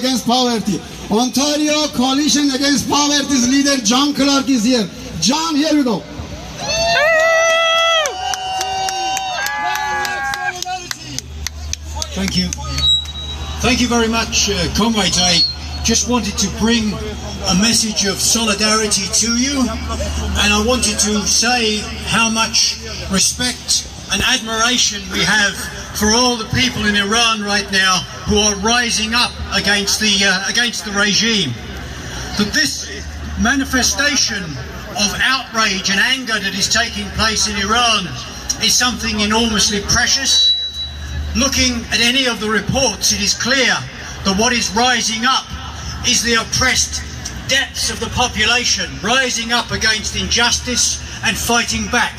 against poverty. Ontario Coalition Against Poverty's leader, John Clarke, is here. John, here you go. Thank you. Thank you very much, comrades. I just wanted to bring a message of solidarity to you, and I wanted to say how much respect and admiration we have for all the people in Iran right now who are rising up against the regime. That this manifestation of outrage and anger that is taking place in Iran is something enormously precious. Looking at any of the reports, it is clear that what is rising up is the oppressed depths of the population, rising up against injustice and fighting back.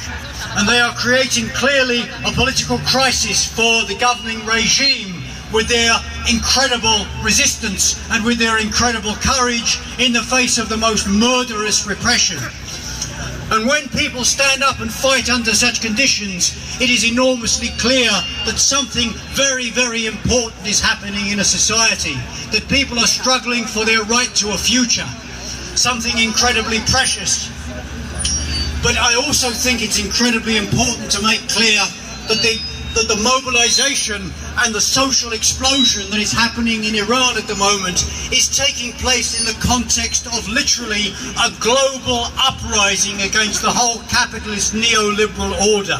And they are creating clearly a political crisis for the governing regime with their incredible resistance and with their incredible courage in the face of the most murderous repression. And when people stand up and fight under such conditions, it is enormously clear that something very, very important is happening in a society, that people are struggling for their right to a future, something incredibly precious. But I also think it's incredibly important to make clear that the mobilization and the social explosion that is happening in Iran at the moment is taking place in the context of literally a global uprising against the whole capitalist neoliberal order.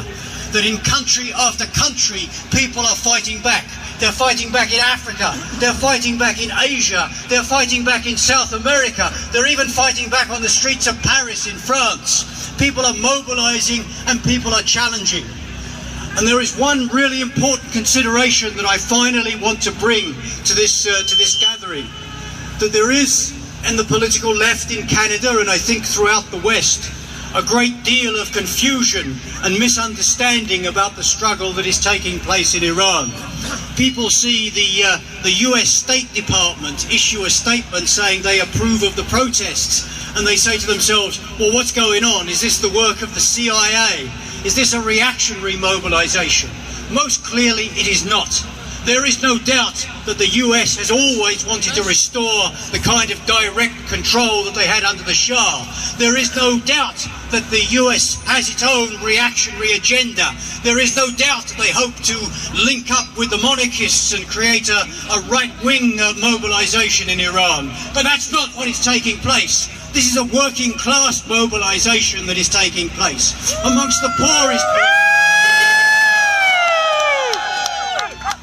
That in country after country, people are fighting back. They're fighting back in Africa, they're fighting back in Asia, they're fighting back in South America, they're even fighting back on the streets of Paris in France. People are mobilizing and people are challenging. And there is one really important consideration that I finally want to bring to this gathering. That there is, in the political left in Canada, and I think throughout the West, a great deal of confusion and misunderstanding about the struggle that is taking place in Iran. People see the US State Department issue a statement saying they approve of the protests, and they say to themselves, well, what's going on? Is this the work of the CIA? Is this a reactionary mobilization? Most clearly it is not. There is no doubt that the US has always wanted to restore the kind of direct control that they had under the Shah. There is no doubt that the US has its own reactionary agenda. There is no doubt that they hope to link up with the monarchists and create a right-wing mobilization in Iran. But that's not what is taking place. This is a working class mobilization that is taking place amongst the poorest people.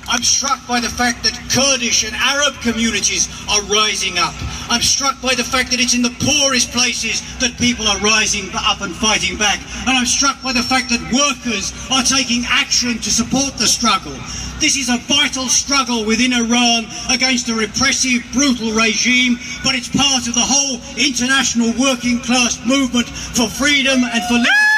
I'm struck by the fact that Kurdish and Arab communities are rising up. I'm struck by the fact that it's in the poorest places that people are rising up and fighting back. And I'm struck by the fact that workers are taking action to support the struggle. This is a vital struggle within Iran against a repressive, brutal regime, but it's part of the whole international working class movement for freedom and for liberty.